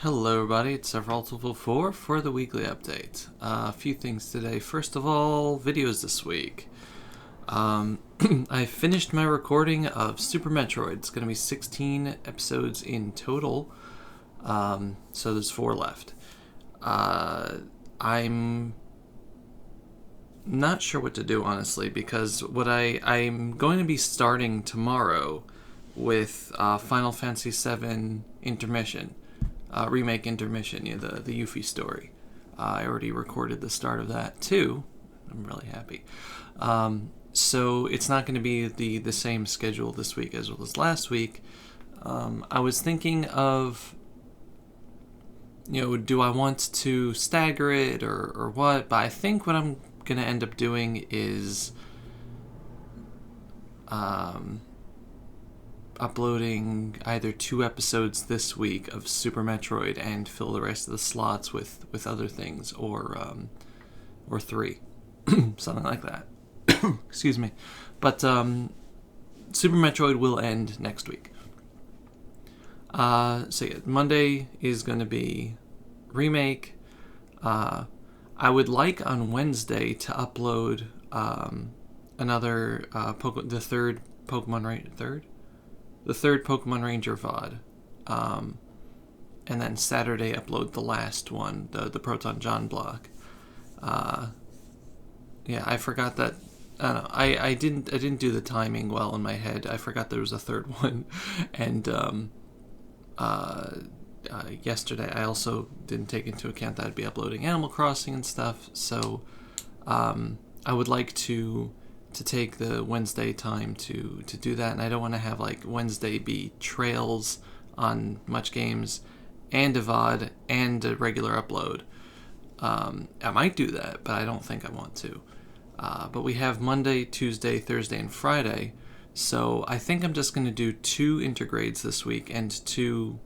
Hello everybody, it's Severaltful4 for the weekly update. A few things today. First of all, videos this week. I finished my recording of Super Metroid. It's going to be 16 episodes in total, so there's 4 left. I'm not sure what to do, honestly, because I'm going to be starting tomorrow with Final Fantasy VII Intermission. Remake Intermission, the Yuffie story. I already recorded the start of that too. I'm really happy. So it's not going to be the same schedule this week as it was last week. I was thinking of, do I want to stagger it or what? But I think what I'm going to end up doing is uploading either 2 episodes this week of Super Metroid and fill the rest of the slots with other things, or 3, something like that. Excuse me. But Super Metroid will end next week. So yeah, Monday is going to be Remake. I would like on Wednesday to upload another the third Pokemon Ranger VOD. And then Saturday upload the last one, the Proton John block. Yeah, I forgot that. I don't know. I didn't do the timing well in my head. I forgot there was a third one, and yesterday I also didn't take into account that I'd be uploading Animal Crossing and stuff. So I would like to take the Wednesday time to do that, and I don't want to have like Wednesday be trails on Much Games and a VOD and a regular upload. I might do that, but I don't think I want to. But we have Monday, Tuesday, Thursday, and Friday, so I think I'm just going to do 2 Intergrades this week and 2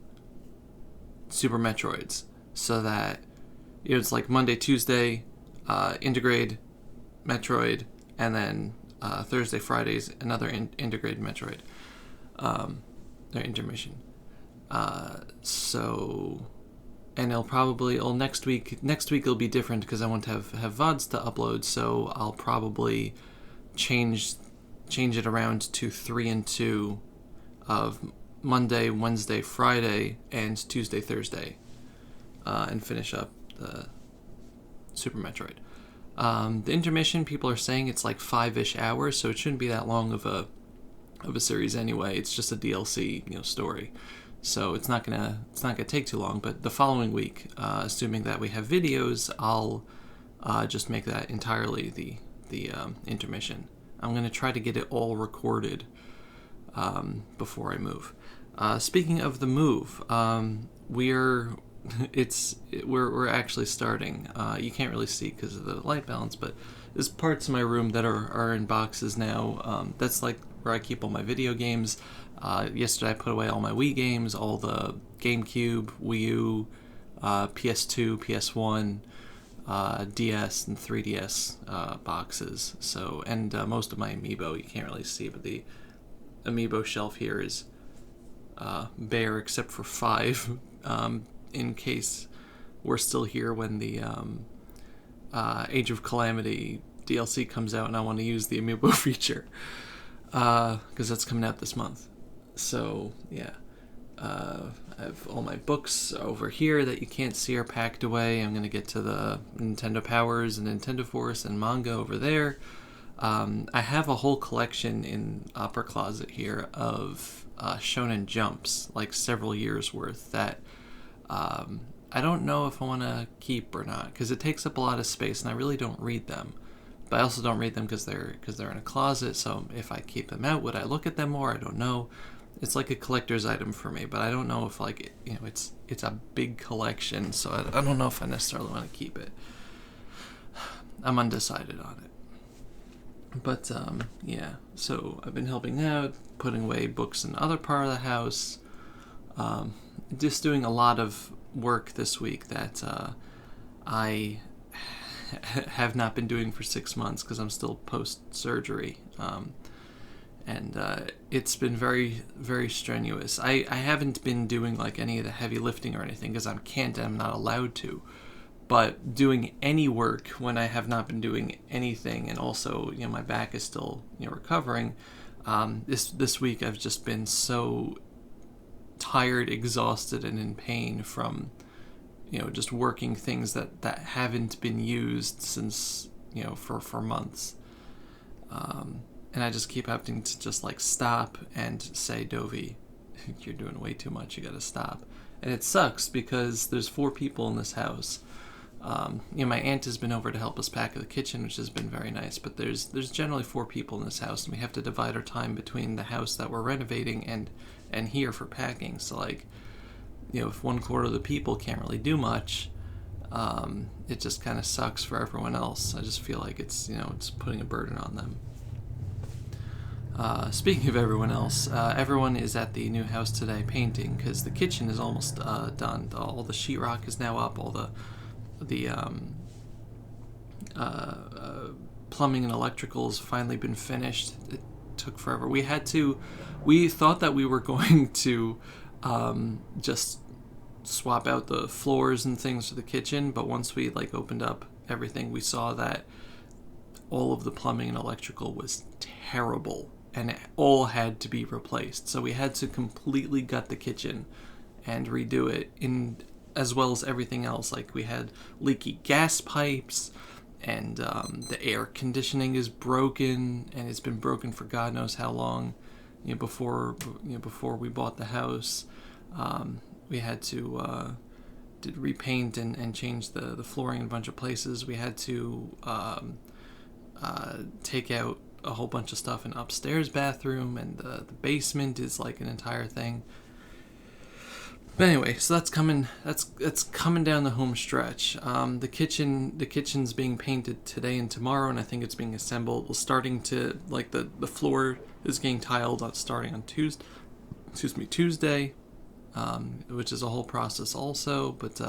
Super Metroids, so that it's like Monday, Tuesday, Intergrade, Metroid, and then Thursday, Fridays, another Intergrade Metroid, or Intermission. And next week it'll be different because I want to have VODs to upload, so I'll probably change it around to 3 and 2 of Monday, Wednesday, Friday, and Tuesday, Thursday, and finish up the Super Metroid. The Intermission, people are saying it's like 5-ish hours, so it shouldn't be that long of a series anyway. It's just a DLC, story, so it's not gonna take too long. But the following week, assuming that we have videos, I'll just make that entirely the Intermission. I'm gonna try to get it all recorded before I move. Speaking of the move, we're actually starting. You can't really see because of the light balance, but there's parts of my room that are in boxes now. That's like where I keep all my video games. Yesterday I put away all my Wii games, all the GameCube, Wii U, PS2, PS1, DS, and 3DS boxes. So, and most of my Amiibo you can't really see, but the Amiibo shelf here is bare except for 5. In case we're still here when the Age of Calamity DLC comes out and I want to use the Amiibo feature, because that's coming out this month. So yeah, I have all my books over here that you can't see are packed away. I'm going to get to the Nintendo Powers and Nintendo Force and manga over there. I have a whole collection in Upper Closet here of Shonen Jumps, like several years worth, that I don't know if I want to keep or not, because it takes up a lot of space and I really don't read them. But I also don't read them because they're in a closet, so if I keep them out, would I look at them more? I don't know. It's like a collector's item for me, but I don't know if it's a big collection, so I don't know if I necessarily want to keep it. I'm undecided on it. But yeah, so I've been helping out, putting away books in the other part of the house, just doing a lot of work this week that I have not been doing for 6 months because I'm still post-surgery. and it's been very, very strenuous. I haven't been doing like any of the heavy lifting or anything because I'm not allowed to. But doing any work when I have not been doing anything, and also my back is still recovering. This week I've just been so tired, exhausted, and in pain from just working things that haven't been used since for months. And I just keep having to just like stop and say, Dovey, you're doing way too much. You got to stop. And it sucks because there's 4 people in this house. My aunt has been over to help us pack the kitchen, which has been very nice. But there's generally 4 people in this house, and we have to divide our time between the house that we're renovating and here for packing. So like, if 1/4 of the people can't really do much, it just kind of sucks for everyone else. I just feel like it's putting a burden on them. Speaking of everyone else, everyone is at the new house today painting because the kitchen is almost done. All the sheetrock is now up. All the plumbing and electrical has finally been finished. It took forever. We thought that we were going to just swap out the floors and things for the kitchen, but once we opened up everything, we saw that all of the plumbing and electrical was terrible, and it all had to be replaced. So we had to completely gut the kitchen and redo it, as well as everything else. Like, we had leaky gas pipes, and the air conditioning is broken, and it's been broken for God knows how long. Before we bought the house, we had to repaint and change the flooring in a bunch of places. We had to take out a whole bunch of stuff in upstairs bathroom, and the basement is like an entire thing. But anyway, so that's coming down the home stretch. The kitchen's being painted today and tomorrow, and I think it's being assembled. We're starting to the floor is getting tiled starting on Tuesday, which is a whole process also. But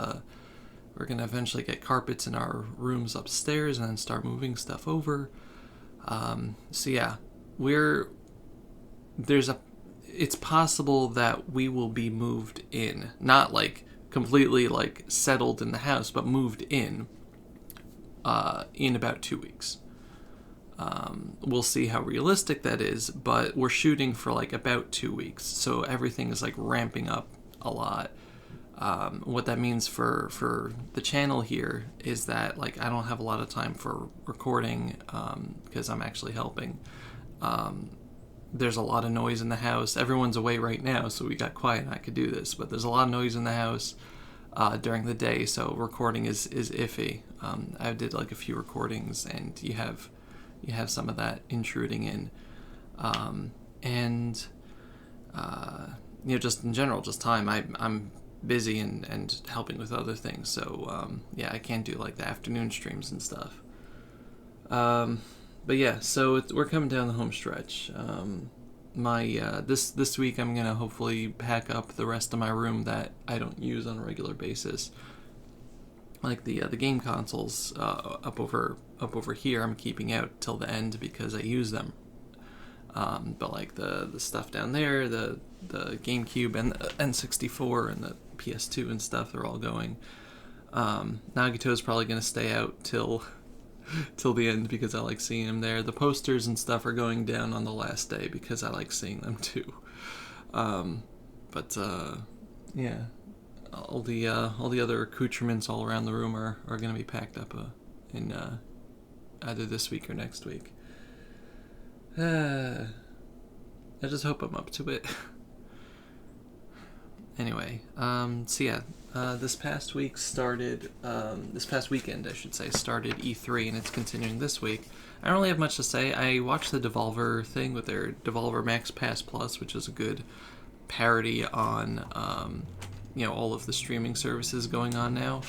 we're gonna eventually get carpets in our rooms upstairs and then start moving stuff over. So yeah, it's possible that we will be moved in, not completely settled in the house, but moved in about 2 weeks. We'll see how realistic that is, but we're shooting for about 2 weeks, so everything is ramping up a lot. What that means for the channel here is that I don't have a lot of time for recording because I'm actually helping. There's a lot of noise in the house. Everyone's away right now, so we got quiet and I could do this, but there's a lot of noise in the house during the day, so recording is iffy. I did a few recordings, and you have some of that intruding in, and just in general, just time. I'm busy and helping with other things, so I can't do the afternoon streams and stuff. But yeah, so we're coming down the home stretch. This week I'm gonna hopefully pack up the rest of my room that I don't use on a regular basis. The game consoles up over here, I'm keeping out till the end because I use them. But the stuff down there, the GameCube and the N64 and the PS2 and stuff, they're all going. Nagito's probably gonna stay out till the end because I like seeing him there. The posters and stuff are going down on the last day because I like seeing them too. Yeah, all the other accoutrements all around the room are going to be packed up in either this week or next week. I just hope I'm up to it. Anyway, so yeah, this past weekend, I should say, started E3, and it's continuing this week. I don't really have much to say. I watched the Devolver thing with their Devolver Max Pass Plus, which is a good parody on, all of the streaming services going on now.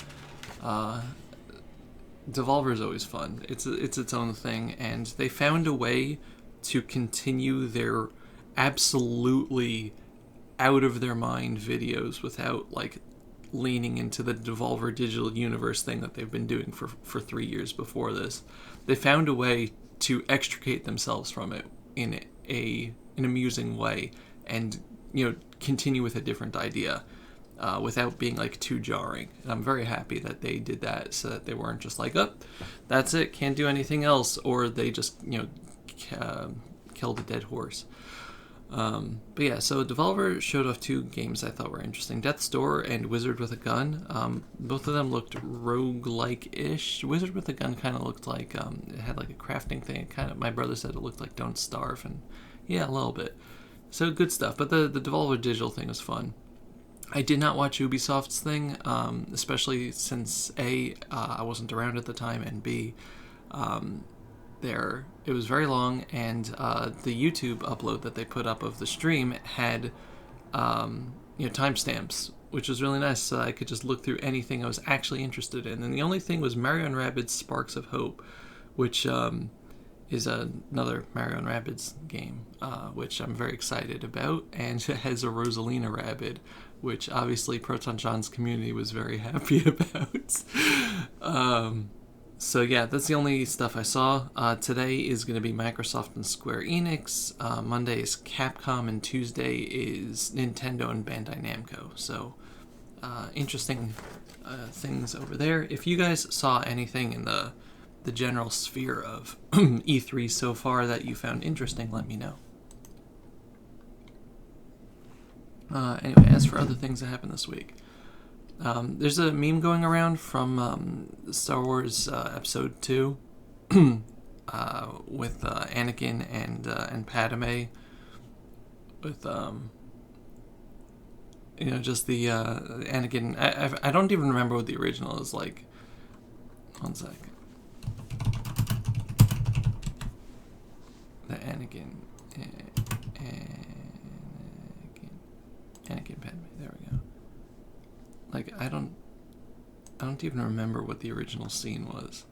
Devolver is always fun. It's its own thing, and they found a way to continue their absolutely out of their mind videos without leaning into the Devolver Digital Universe thing that they've been doing for 3 years before this. They found a way to extricate themselves from it in an amusing way, and continue with a different idea without being like too jarring. And I'm very happy that they did that, so that they weren't just like, oh, that's it, can't do anything else, or they just killed a dead horse. But yeah, so developer showed off 2 games I thought were interesting: Death's Door and Wizard with a Gun. Both of them looked roguelike-ish. Wizard with a Gun kind of looked like it had like a crafting thing. My brother said it looked like Don't Starve, and yeah, a little bit. So good stuff. But the Devolver Digital thing was fun. I did not watch Ubisoft's thing, especially since A, I wasn't around at the time, and B, it was very long, and the YouTube upload that they put up of the stream had timestamps, which was really nice, so I could just look through anything I was actually interested in. And the only thing was Mario & Rabbids Sparks of Hope, which is another Mario & Rabbids game, which I'm very excited about, and it has a Rosalina Rabbid, which obviously Proton John's community was very happy about. So yeah, that's the only stuff I saw. Today is going to be Microsoft and Square Enix. Monday is Capcom, and Tuesday is Nintendo and Bandai Namco. So interesting things over there. If you guys saw anything in the general sphere of E3 so far that you found interesting, let me know. Anyway, as for other things that happened this week, there's a meme going around from Star Wars Episode 2 with Anakin and Padme, with just the Anakin. I don't even remember what the original is like. One sec. The Anakin Padme. There we go. Like, I don't even remember what the original scene was.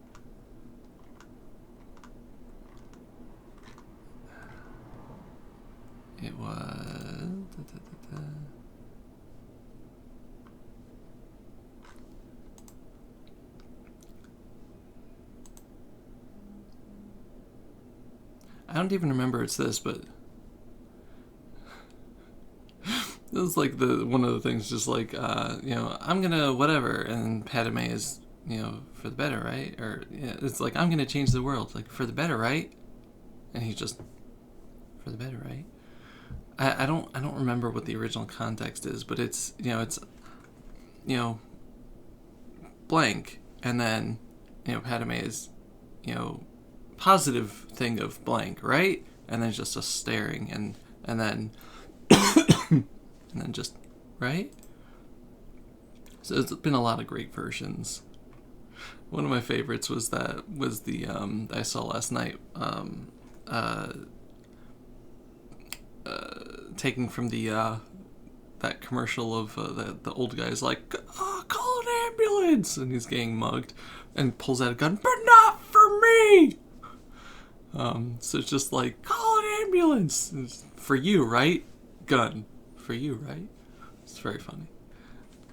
It was... I don't even remember it's this, but... It was like one of the things, just like, I'm gonna whatever, and Padme is, for the better, right? Or it's like, I'm gonna change the world, like, for the better, right? And he's just, for the better, right? I don't remember what the original context is, but it's blank, and then Padme is positive thing of blank, right? And then just a staring, and then. And then just, right? So there's been a lot of great versions. One of my favorites was the I saw last night, taking from the that commercial of the old guy's like, call an ambulance, and he's getting mugged, and pulls out a gun, but not for me. So it's just like, call an ambulance, it's for you, right? Gun. For you, right? It's very funny.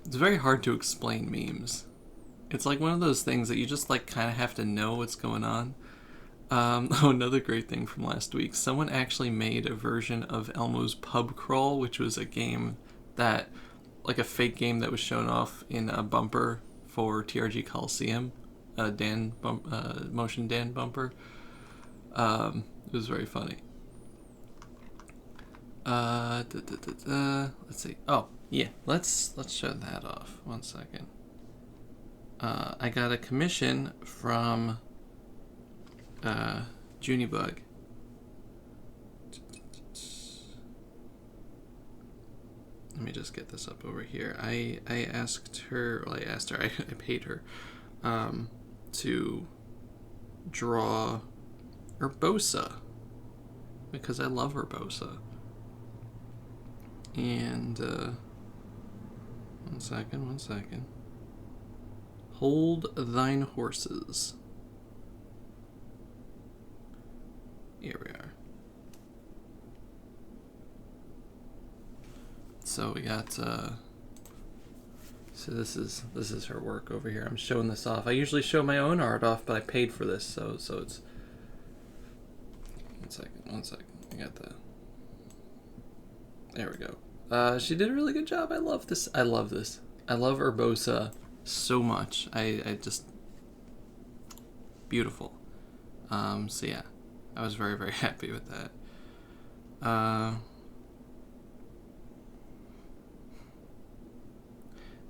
It's very hard to explain memes. It's like one of those things that you just like kind of have to know what's going on. Another great thing from last week. Someone actually made a version of Elmo's Pub Crawl, which was a game that, like a fake game that was shown off in a bumper for TRG Coliseum, Motion Dan bumper. It was very funny. Let's see. Oh, yeah. Let's show that off. 1 second. I got a commission from Junibug. Let me just get this up over here. I asked her, I paid her to draw Urbosa, because I love Urbosa. And, one second. Hold thine horses. Here we are. So we got, so this is her work over here. I'm showing this off. I usually show my own art off, but I paid for this, so it's, one second. I got the... There we go. She did a really good job. I love this. I love this. I love Urbosa so much. I just... Beautiful. So yeah, I was very, very happy with that.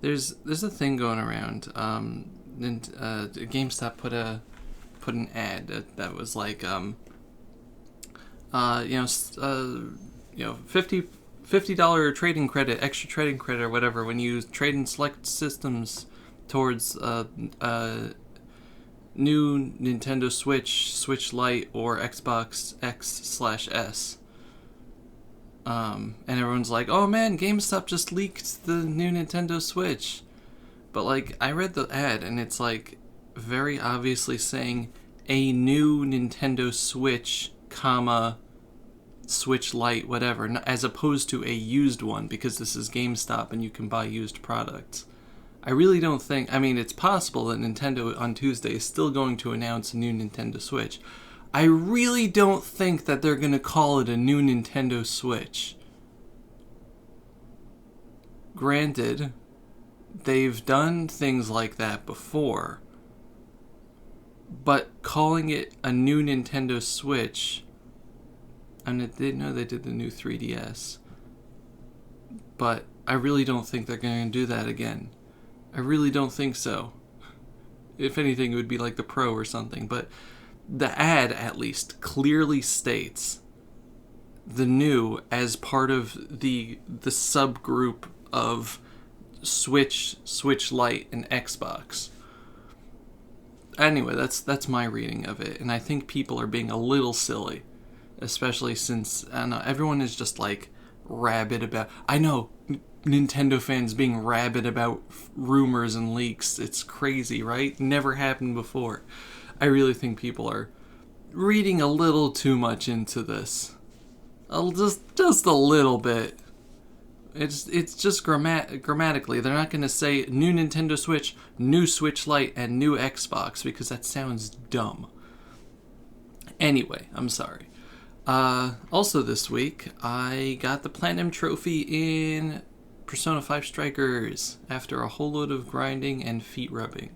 There's a thing going around. GameStop put an ad that was like, $50 trading credit, extra trading credit or whatever when you trade in select systems towards new Nintendo Switch, Switch Lite, or Xbox X/S. And everyone's like, oh man, GameStop just leaked the new Nintendo Switch. But like, I read the ad and it's like very obviously saying a new Nintendo Switch, comma, Switch Lite, whatever, as opposed to a used one, because this is GameStop and you can buy used products. I really don't think... I mean, it's possible that Nintendo on Tuesday is still going to announce a new Nintendo Switch. I really don't think that they're going to call it a new Nintendo Switch. Granted, they've done things like that before. But calling it a new Nintendo Switch... And I didn't know they did the new 3DS. But I really don't think they're going to do that again. I really don't think so. If anything, it would be like the Pro or something. But the ad, at least, clearly states the new as part of the subgroup of Switch, Switch Lite, and Xbox. Anyway, that's my reading of it. And I think people are being a little silly. Especially since, I don't know, everyone is just like rabid about... I know, Nintendo fans being rabid about rumors and leaks. It's crazy, right? Never happened before. I really think people are reading a little too much into this. Just a little bit. It's just grammatically. They're not going to say new Nintendo Switch, new Switch Lite, and new Xbox, because that sounds dumb. Anyway, I'm sorry. Also this week, I got the Platinum Trophy in Persona 5 Strikers after a whole load of grinding and feet rubbing.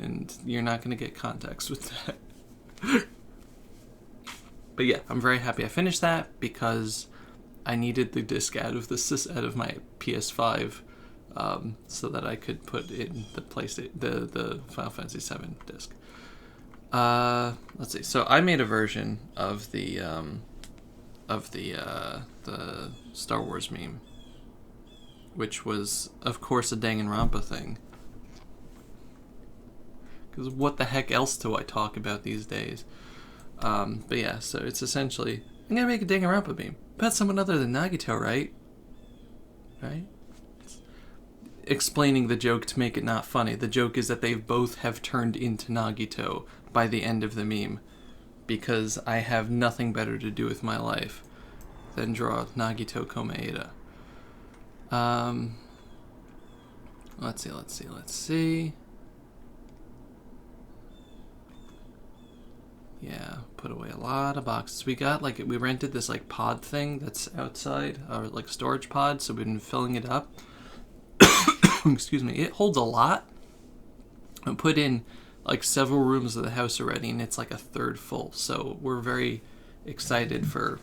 And you're not going to get context with that. But yeah, I'm very happy I finished that because I needed the disc out of my PS5 so that I could put in the Final Fantasy VII disc. Let's see. So I made a version of the Star Wars meme, which was, of course, a Danganronpa thing. Because what the heck else do I talk about these days? But yeah, so it's essentially, I'm gonna make a Danganronpa meme about someone other than Nagito, right? Right? Explaining the joke to make it not funny. The joke is that they both have turned into Nagito by the end of the meme, because I have nothing better to do with my life than draw Nagito Komaeda. Let's see. Yeah, put away a lot of boxes. We rented this like pod thing that's outside, or like storage pod, so we've been filling it up. Excuse me. It holds a lot. I put in like several rooms of the house already, and it's like a third full. So we're very excited for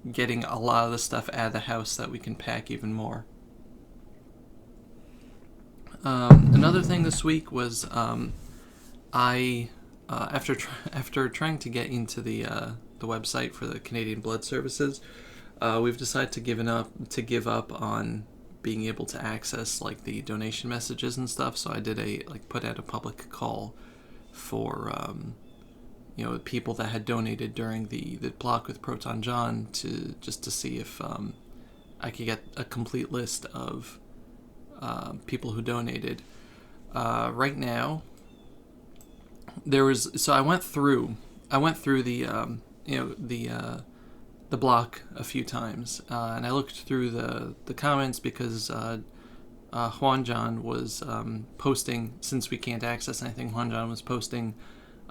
getting a lot of the stuff out of the house so that we can pack even more. Another thing this week was after trying to get into the website for the Canadian Blood Services, we've decided to give up on being able to access like the donation messages and stuff. So I did put out a public call for people that had donated during the block with Proton John to see if I could get a complete list of people who donated. Right now, I went through the block a few times, and I looked through the comments because Juan John was posting, since we can't access anything, Juan John was posting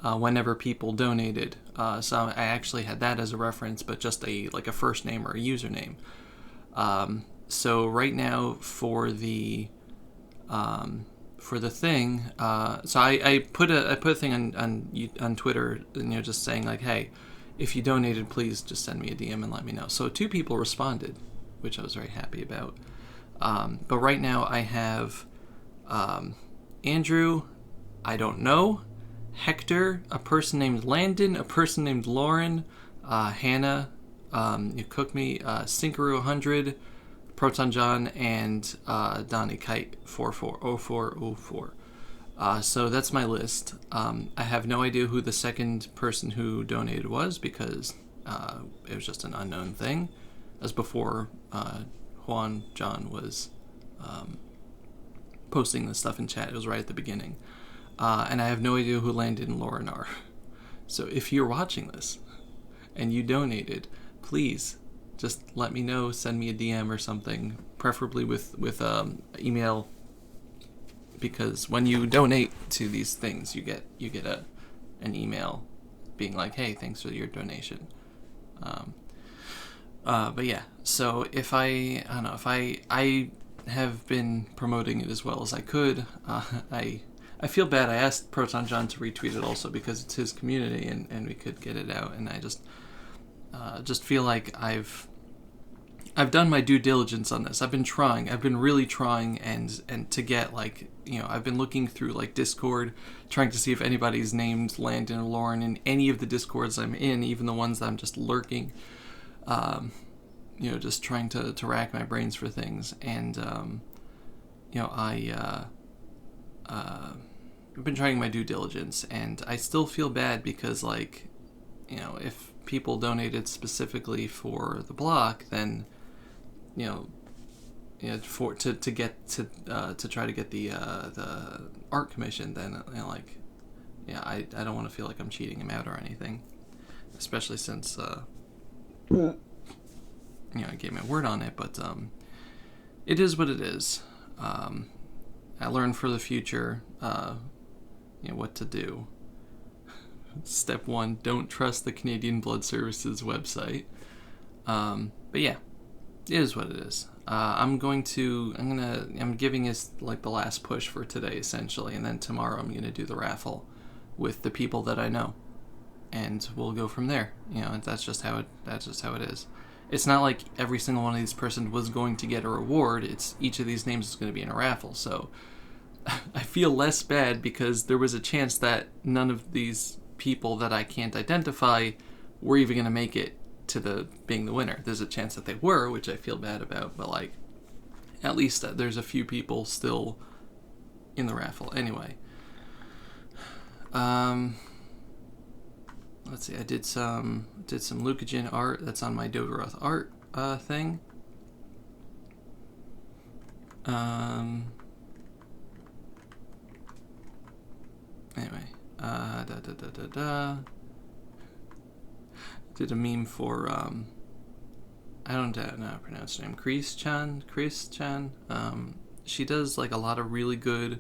whenever people donated. So I actually had that as a reference, but just a first name or a username. So right now for the thing, so I put a thing on Twitter, just saying like, hey, if you donated, please just send me a DM and let me know. So 2 people responded, which I was very happy about. But right now I have Andrew, I don't know, Hector, a person named Landon, a person named Lauren, Hannah, You Cook Me, Sinkaroo 100, Proton John, and Donnie Kite 440404. So that's my list. I have no idea who the second person who donated was because it was just an unknown thing. As before, Juan John was posting this stuff in chat. It was right at the beginning. And I have no idea who Landon and Lauren are. So if you're watching this and you donated, please just let me know. Send me a DM or something, preferably with email. Because when you donate to these things, you get an email being like, "Hey, thanks for your donation." But yeah, so if I don't know if I have been promoting it as well as I could. I feel bad. I asked Proton John to retweet it also because it's his community and we could get it out. And I just feel like I've done my due diligence on this. I've been trying. I've been really trying and to get I've been looking through Discord, trying to see if anybody's named Landon or Lauren in any of the Discords I'm in, even the ones that I'm just lurking. Just trying to rack my brains for things. And I've been trying my due diligence, and I still feel bad because if people donated specifically for the block, then for to try to get the art commission, then I don't want to feel like I'm cheating him out or anything, especially since I gave my word on it. But it is what it is. I learned for the future what to do. Step 1, don't trust the Canadian Blood Services website. But yeah, it is what it is. I'm giving us the last push for today essentially, and then tomorrow I'm gonna do the raffle with the people that I know, and we'll go from there. That's just how it is. It's not like every single one of these persons was going to get a reward. It's each of these names is going to be in a raffle. So I feel less bad because there was a chance that none of these people that I can't identify were even going to make it to being the winner. There's a chance that they were, which I feel bad about, but at least there's a few people still in the raffle. Anyway, let's see. I did some Leukogen art that's on my Dodoroth art thing. Anyway, did a meme for I don't know how to pronounce her name. Chris Chan. She does a lot of really good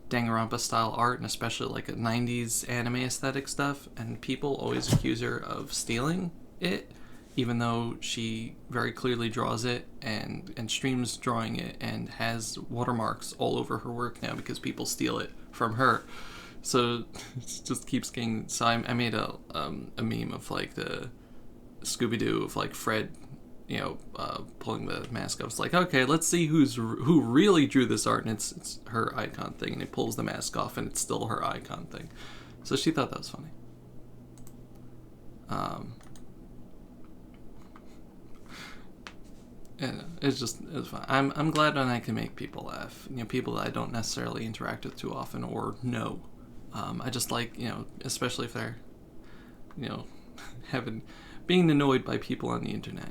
Danganronpa style art, and especially a 90s anime aesthetic stuff, and people always accuse her of stealing it, even though she very clearly draws it and streams drawing it and has watermarks all over her work now because people steal it from her. So it just keeps getting. So I made a meme of the Scooby-Doo of Fred, pulling the mask off. It's okay, let's see who really drew this art, and it's her icon thing, and it pulls the mask off, and it's still her icon thing. So she thought that was funny. And it was fun. I'm glad when I can make people laugh. People that I don't necessarily interact with too often or know. I just especially if they're, being annoyed by people on the internet.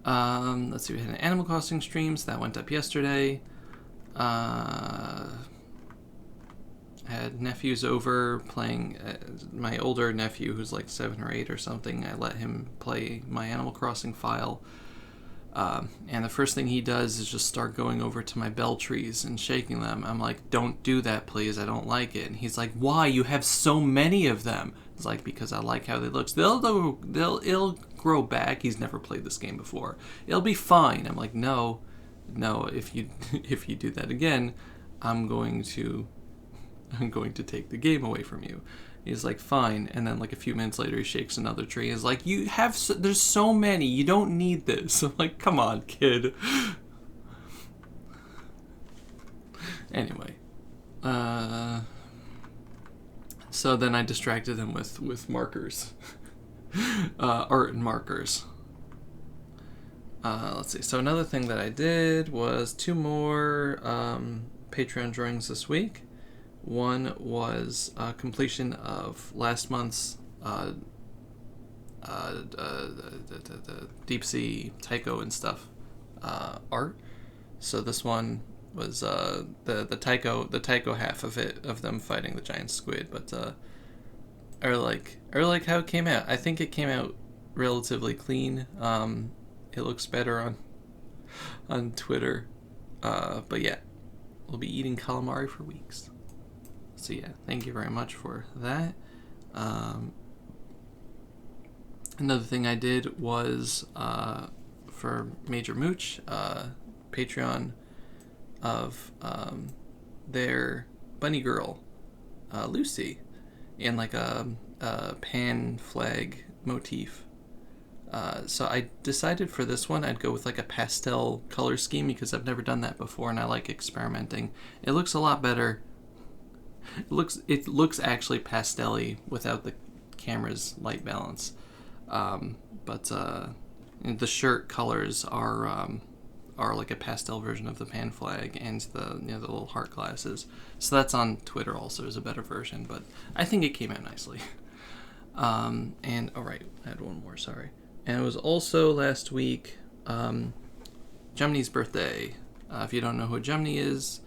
Let's see, we had an Animal Crossing stream, so that went up yesterday. I had nephews over playing, my older nephew who's 7 or 8 or something. I let him play my Animal Crossing file. And the first thing he does is just start going over to my bell trees and shaking them. I'm like, don't do that, please. I don't like it. And he's like, why? You have so many of them. It's like, because I like how they look. It'll grow back. He's never played this game before. It'll be fine. I'm like, no. If you do that again, I'm going to take the game away from you. He's like, fine. And then like a few minutes later, he shakes another tree. He's like, there's so many. You don't need this. I'm like, come on, kid. Anyway. So then I distracted him with markers. Art and markers. Let's see. So another thing that I did was 2 more Patreon drawings this week. One was completion of last month's Deep Sea Tycho and stuff art. So this one was the Tycho half of it, of them fighting the giant squid. But I really like how it came out. I think it came out relatively clean. It looks better on Twitter. But yeah, we'll be eating calamari for weeks. So yeah, thank you very much for that. Another thing I did was for MajorMooch, Patreon of their bunny girl, Lucy, in like a pan flag motif. So I decided for this one I'd go with like a pastel color scheme because I've never done that before and I like experimenting. It looks a lot better. It looks actually pastel-y without the camera's light balance. But the shirt colors are like a pastel version of the pan flag and the little heart glasses. So that's on Twitter also as a better version, but I think it came out nicely. And alright, I had one more, sorry. And it was also last week, Gemini's birthday. If you don't know who Gemini is,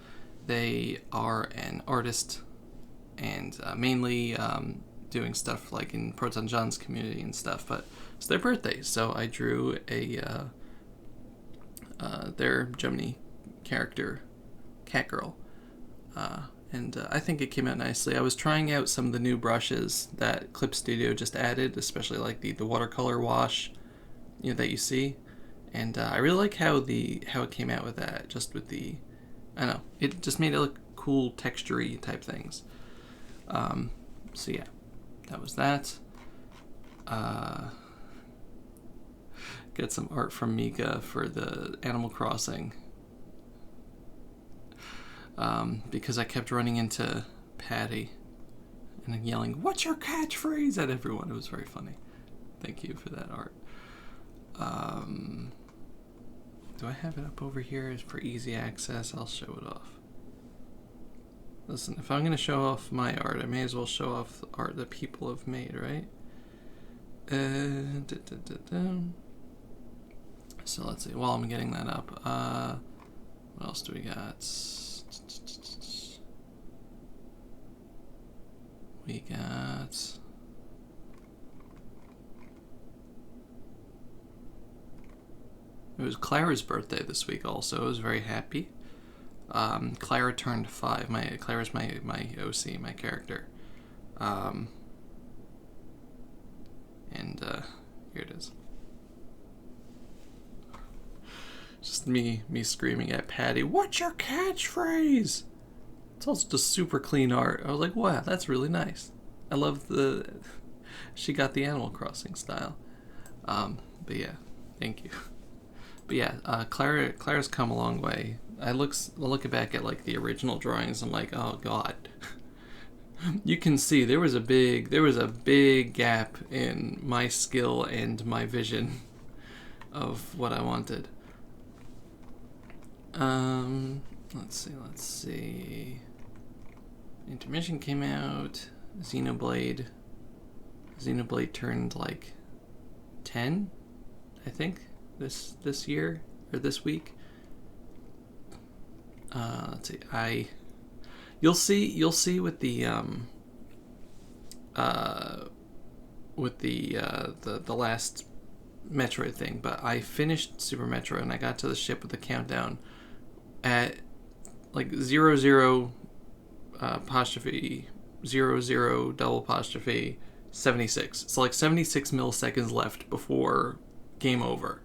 they are an artist and mainly doing stuff like in Proton John's community and stuff, but it's their birthday, so I drew their Gemini character, Catgirl, and I think it came out nicely. I was trying out some of the new brushes that Clip Studio just added, especially like the watercolor wash, that you see, and I really like how it came out with that, just with the, I don't know, it just made it look cool, texture-y type things. So yeah, that was that. Get some art from Mika for the Animal Crossing. Because I kept running into Patty and yelling, "What's your catchphrase?" at everyone. It was very funny. Thank you for that art. Do I have it up over here for easy access? I'll show it off. Listen, if I'm going to show off my art, I may as well show off the art that people have made, right? So let's see. While I'm getting that up, what else do we got? We got... It was Clara's birthday this week also. I was very happy. Clara turned 5. Clara's my OC, my character. And here it is. Just me screaming at Patty, "What's your catchphrase?" It's also just super clean art. I was like, wow, that's really nice. I love she got the Animal Crossing style. But yeah, thank you. But yeah, Clara's come a long way. Looking back at like the original drawings, I'm like, oh god. You can see there was a big gap in my skill and my vision of what I wanted. Let's see. Intermission came out. Xenoblade turned like 10, I think, this year or this week. Let's see. You'll see with the last Metroid thing, but I finished Super Metroid and I got to the ship with the countdown at like 00 apostrophe 00 double apostrophe 76. So like 76 milliseconds left before game over.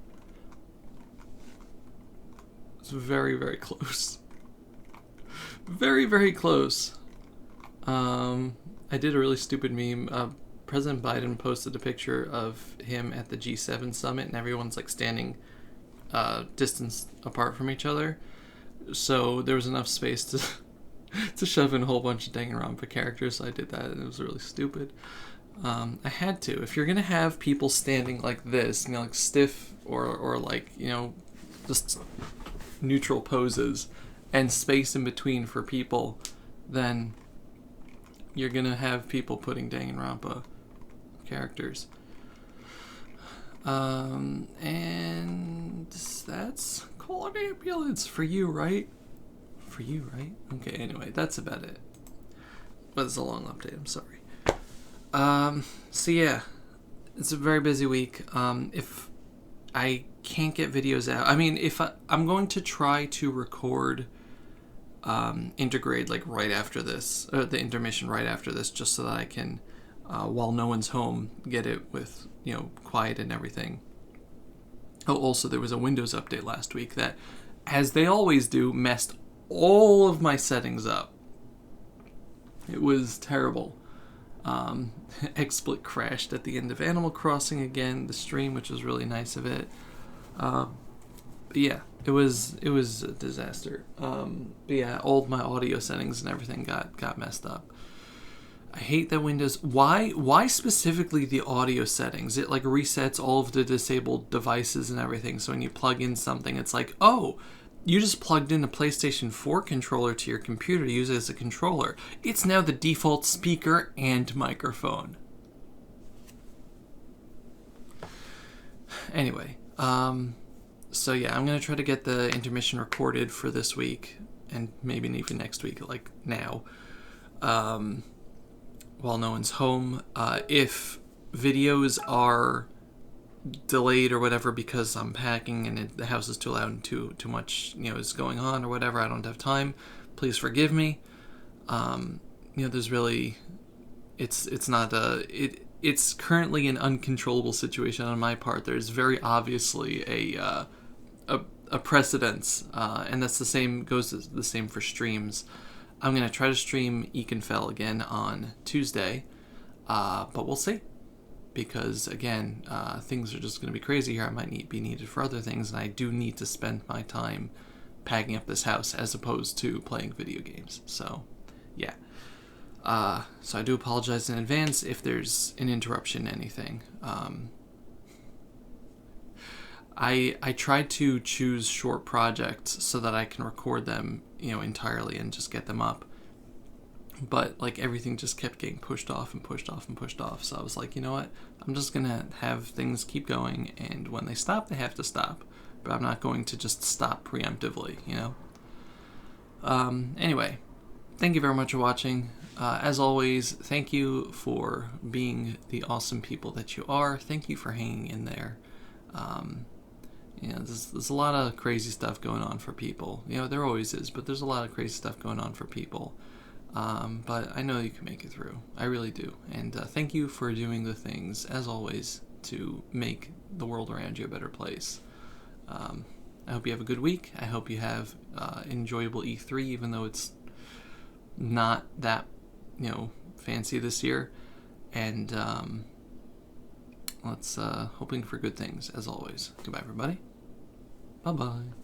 It's very, very close. Very, very close. I did a really stupid meme. President Biden posted a picture of him at the G7 summit, and everyone's like standing distance apart from each other. So there was enough space to shove in a whole bunch of Danganronpa characters. So I did that, and it was really stupid. I had to. If you're gonna have people standing like this, you know, like stiff or like, you know, just neutral poses, and space in between for people, then you're gonna have people putting Danganronpa characters. And that's called an ambulance for you, right? For you, right? Okay, anyway, that's about it. But it's a long update, I'm sorry. So yeah, it's a very busy week. If I can't get videos out, I mean, if I'm going to try to record Intergrade like right after this, or the intermission right after this, just so that I can, while no one's home, get it with, you know, quiet and everything. Oh, also there was a Windows update last week that, as they always do, messed all of my settings up. It was terrible. XSplit crashed at the end of Animal Crossing again, the stream, which was really nice of it. But yeah, it was a disaster. But yeah, all of my audio settings and everything got messed up. I hate that Windows. Why specifically the audio settings? It like resets all of the disabled devices and everything. So when you plug in something, it's like, oh, you just plugged in a PlayStation 4 controller to your computer to use it as a controller. It's now the default speaker and microphone. Anyway, so yeah, I'm going to try to get the intermission recorded for this week, and maybe even next week, like now, while no one's home. If videos are delayed or whatever because I'm packing and the house is too loud and too much, you know, is going on or whatever, I don't have time, please forgive me. You know, there's really, it's not it's currently an uncontrollable situation on my part. There's very obviously a precedence, and that's the same for streams. I'm gonna try to stream Ekenfell again on Tuesday, but we'll see. Because, again, things are just going to be crazy here. I might be needed for other things, and I do need to spend my time packing up this house as opposed to playing video games. So, yeah. So I do apologize in advance if there's an interruption, anything. I tried to choose short projects so that I can record them, you know, entirely and just get them up. But, like, everything just kept getting pushed off and pushed off and pushed off. So I was like, you know what? I'm just going to have things keep going. And when they stop, they have to stop. But I'm not going to just stop preemptively, you know? Anyway, thank you very much for watching. As always, thank you for being the awesome people that you are. Thank you for hanging in there. You know, there's a lot of crazy stuff going on for people. You know, there always is, but there's a lot of crazy stuff going on for people. But I know you can make it through. I really do. And thank you for doing the things, as always, to make the world around you a better place. I hope you have a good week. I hope you have enjoyable E3, even though it's not that, you know, fancy this year. And let's hoping for good things, as always. Goodbye, everybody. Bye-bye.